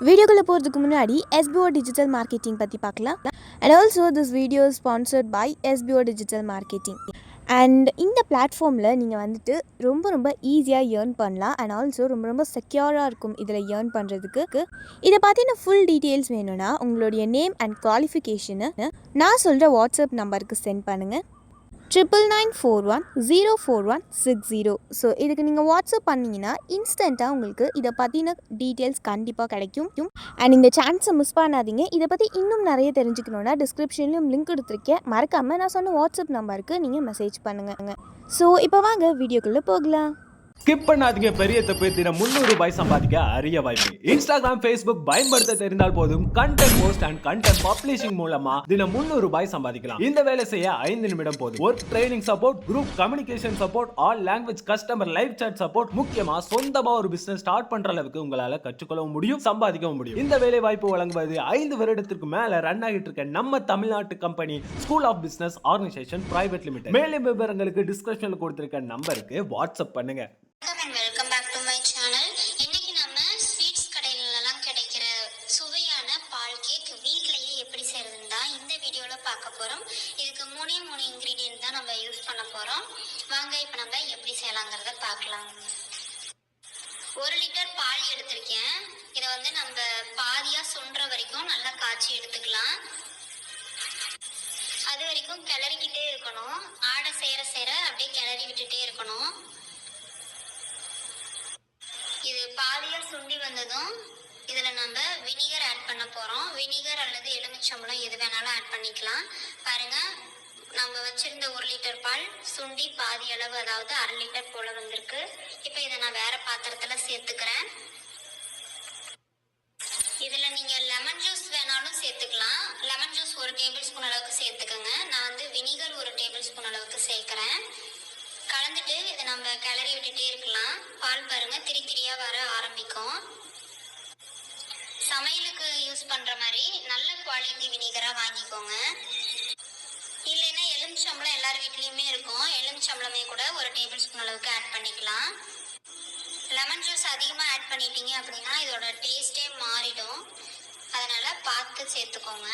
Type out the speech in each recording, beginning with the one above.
வீடியோக்குள்ளே போகிறதுக்கு முன்னாடி SBO டிஜிட்டல் மார்க்கெட்டிங் பற்றி பார்க்கலாம். And also this video sponsored by SBO digital marketing. அண்ட் இந்த பிளாட்ஃபார்மில் நீங்கள் வந்துட்டு ரொம்ப ஈஸியாக ஏர்ன் பண்ணலாம். அண்ட் ஆல்சோ ரொம்ப செக்யூராக இருக்கும் இதில் ஏர்ன் பண்ணுறதுக்கு. இதை பார்த்தீங்கன்னா ஃபுல் டீட்டெயில்ஸ் வேணும்னா உங்களுடைய நேம் அண்ட் குவாலிஃபிகேஷனை நான் சொல்கிற வாட்ஸ்அப் நம்பருக்கு சென்ட் பண்ணுங்கள். 9941041660. ஸோ இதுக்கு நீங்கள் வாட்ஸ்அப் பண்ணிங்கன்னா இன்ஸ்டண்ட்டாக உங்களுக்கு இதை பற்றின டீட்டெயில்ஸ் கண்டிப்பாக கிடைக்கும். அண்ட் இந்த சான்ஸை மிஸ் பண்ணாதீங்க. இதை பற்றி இன்னும் நிறைய தெரிஞ்சுக்கணுன்னா டிஸ்கிரிப்ஷன்லையும் லிங்க் கொடுத்துருக்கேன். மறக்காமல் நான் சொன்ன வாட்ஸ்அப் நம்பருக்கு நீங்கள் மெசேஜ் பண்ணுங்கள். ஸோ இப்போ வாங்க வீடியோக்குள்ளே போகலாம். ஸ்கிப் பண்ணாதீங்க. பெரிய தப்பு. தினம் 300 ரூபாய் சம்பாதிக்க அரிய வாய்ப்பு. இன்ஸ்டாகிராம், ஃபேஸ்புக் பயன்படுத்த தெரிந்தால் போதும் content post and content publishing மூலமா தினம் 300 ரூபாய் சம்பாதிக்கலாம். இந்த வேலை செய்ய 5 நிமிடம் போதும். Work training support, group communication support, all language customer live chat support, முக்கியமா சொந்தமா ஒரு பிசினஸ் ஸ்டார்ட் பண்ற அளவுக்கு உங்களால கற்றுக்கொள்ளவும் முடியும், சம்பாதிக்கவும் முடியும். இந்த வேலை வாய்ப்பு வழங்குவது 5 வருடத்திற்கு மேல ரன் ஆகிட்டு இருக்க நம்ம தமிழ்நாட்டு company school of business organisation private limited. மேலும் விவரங்களுக்கு டிஸ்கிரிப்ஷன்ல கொடுத்திருக்க நம்பருக்கு வாட்ஸ்அப் பண்ணுங்க. Welcome back to my channel. இன்னைக்கு நம்ம ஸ்வீட்ஸ் கடையிலலாம் கிடைக்கிற சுவையான பால் கேக் வீட்லயே எப்படி செய்யறதுன்னு தான் இந்த வீடியோவில் பார்க்க போகிறோம். இதுக்கு 3 இன்க்ரீடியன்ட் தான் நம்ம யூஸ் பண்ண போகிறோம். வாங்க இப்போ நம்ம எப்படி செய்யலாங்கிறத பார்க்கலாம். 1 லிட்டர் பால் எடுத்திருக்கேன். இதை வந்து நம்ம பாதியாக சுண்டுற வரைக்கும் நல்லா காய்ச்சி எடுத்துக்கலாம். அது வரைக்கும் கிளறிக்கிட்டே இருக்கணும். ஆடை செய்கிற அப்படியே கிளறி விட்டுட்டே இருக்கணும். இது பாதியா சுண்டி வந்ததும் இதுல நம்ம வினிகர் ஆட் பண்ண போறோம். வினிகர் அல்லது எலுமிச்சம்பழம் எது வேணாலும் ஆட் பண்ணிக்கலாம். பாருங்க, நம்ம வச்சிருந்த 1 லிட்டர் பால் சுண்டி பாதி அளவு, அதாவது 1/2 லிட்டர் போல வந்திருக்கு. இப்போ இதை நான் வேற பாத்திரத்துல சேர்த்துக்கிறேன். இதுல நீங்க லெமன் ஜூஸ் வேணாலும் சேர்த்துக்கலாம். லெமன் ஜூஸ் 1 டேபிள் ஸ்பூன் அளவுக்கு சேர்த்துக்கோங்க. நான் வந்து வினிகர் 1 டேபிள் ஸ்பூன் அளவுக்கு சேர்க்கிறேன். கலந்துட்டு இதை நம்ம கிளறி விட்டுட்டே இருக்கலாம். பால் பாருங்க திரியா வர ஆரம்பிக்கும். சமையலுக்கு யூஸ் பண்ற மாதிரி நல்ல குவாலிட்டி வினிகரா வாங்கிக்கோங்க. இல்லைன்னா எலுமிச்சம்பழம் எல்லார் வீட்லயுமே இருக்கும். எலுமிச்சம்பழமே கூட 1 டேபிள் ஸ்பூன் அளவுக்கு ஆட் பண்ணிக்கலாம். லெமன் ஜூஸ் அதிகமாக ஆட் பண்ணிட்டீங்க அப்படின்னா இதோட டேஸ்டே மாறிடும். அதனால பார்த்து சேர்த்துக்கோங்க.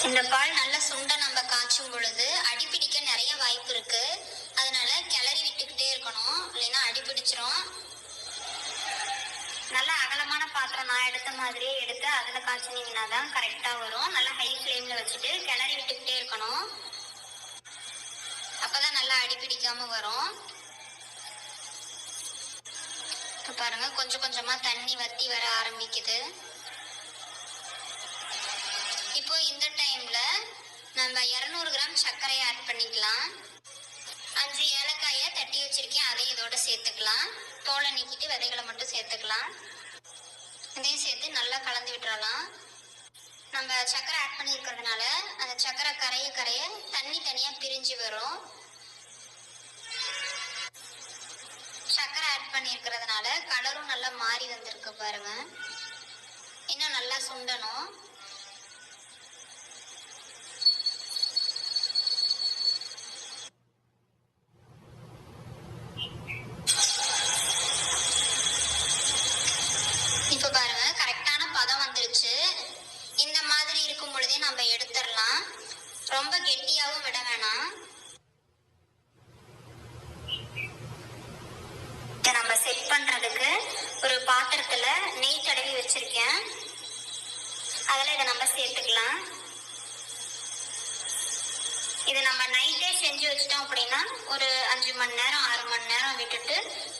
இந்த பால் நல்லா சுண்ட நம்ம காய்ச்சும் பொழுது அடிப்பிடிக்க நிறைய வாய்ப்பு இருக்கு. அதனால கிளறி விட்டுக்கிட்டே இருக்கணும், இல்லைன்னா அடிப்பிடிச்சிரும். நல்லா அகலமான பாத்திரம் நான் எடுத்த மாதிரியே எடுத்து அதில் காய்ச்சினீங்கன்னா தான் கரெக்டாக வரும். நல்லா ஹை ஃப்ளேமில் வச்சுட்டு கிளறி விட்டுக்கிட்டே இருக்கணும். அப்போதான் நல்லா அடிப்பிடிக்காம வரும். இப்போ பாருங்க கொஞ்சம் கொஞ்சமாக தண்ணி வத்தி வர ஆரம்பிக்குது. இப்போ இந்த டைம்ல நம்ம 200 கிராம் சர்க்கரையை ஆட் பண்ணிக்கலாம். 5 ஏலக்காயை தட்டி வச்சிருக்கேன், அதையும் இதோட சேர்த்துக்கலாம். தோலை நீக்கிட்டு விதைகளை மட்டும் சேர்த்துக்கலாம். இதையும் சேர்த்து நல்லா கலந்து விட்டுறலாம். நம்ம சர்க்கரை ஆட் பண்ணியிருக்கிறதுனால அந்த சர்க்கரை கரைய தண்ணி தனியா பிரிஞ்சு வரும். சர்க்கரை ஆட் பண்ணியிருக்கிறதுனால கலரும் நல்லா மாறி வந்திருக்கு பாருங்க. இன்னும் நல்லா சுண்டணும். இப்போ பாருங்க கரெக்டான பதம் வந்துருச்சு. இந்த மாதிரி இருக்கும் பொழுதே நம்ம எடுத்துடலாம். ரொம்ப கெட்டியாகவும் விட வேணாம். இதை நம்ம செட் பண்றதுக்கு ஒரு பாத்திரத்துல நெய் தடவி வச்சிருக்கேன். அதில் இதை நம்ம சேர்த்துக்கலாம். இதை நம்ம நைட்டே செஞ்சு வச்சிட்டோம் அப்படின்னா ஒரு 5 மணி நேரம் 6 மணி நேரம் விட்டுட்டு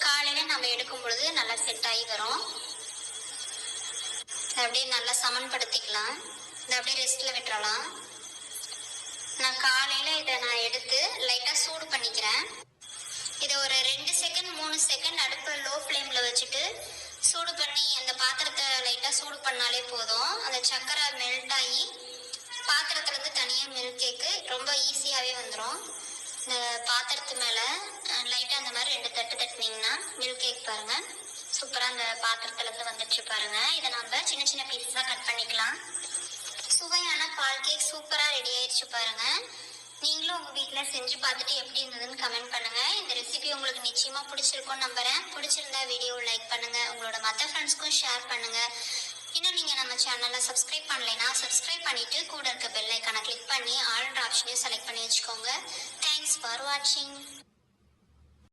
காலையில நம்ம எடுக்கும் பொழுது நல்லா செட் ஆகி வரும். அப்படியே நல்லா சமன்படுத்திக்கலாம். இதை அப்படியே ரெஸ்ட்ல விட்டுறலாம். நான் காலையில இதை நான் எடுத்து லைட்டா சூடு பண்ணிக்கிறேன். இதை ஒரு 2 செகண்ட் 3 செகண்ட் அடுப்பு லோ ஃப்ளேம்ல வச்சுட்டு சூடு பண்ணி அந்த பாத்திரத்தை லைட்டா சூடு பண்ணாலே போதும். அந்த சர்க்கரை மெல்ட் ஆகி பாத்திரத்துல இருந்து தனியா மில்க் கேக்கு ரொம்ப ஈஸியாவே வந்துடும். இந்த பாத்திரத்து மேல லைட்டா அந்த மாதிரி 2 தட்டு தட்டினீங்கன்னா மில்க் கேக் பாருங்க சூப்பரா அந்த பாத்திரத்துல இருந்து வந்துடுச்சு பாருங்க. இதை நம்ம சின்ன சின்ன பீஸஸா கட் பண்ணிக்கலாம். சுவையான பால் கேக் சூப்பரா ரெடி ஆயிடுச்சு பாருங்க. நீங்களும் உங்கள் வீட்டில் செஞ்சு பார்த்துட்டு எப்படி இருந்ததுன்னு கமெண்ட் பண்ணுங்கள். இந்த ரெசிபி உங்களுக்கு நிச்சயமாக பிடிச்சிருக்கும்னு நம்புகிறேன். பிடிச்சிருந்தா வீடியோவை லைக் பண்ணுங்கள், உங்களோட மற்ற ஃப்ரெண்ட்ஸ்க்கும் ஷேர் பண்ணுங்கள். இன்னும் நீங்கள் நம்ம சேனலை சப்ஸ்கிரைப் பண்ணலைன்னா சப்ஸ்கிரைப் பண்ணிவிட்டு கூட இருக்க பெல் ஐக்கானை கிளிக் பண்ணி ஆல்ன்ற ஆப்ஷனையும் செலக்ட் பண்ணி வச்சுக்கோங்க. தேங்க்ஸ் ஃபார் வாட்சிங்.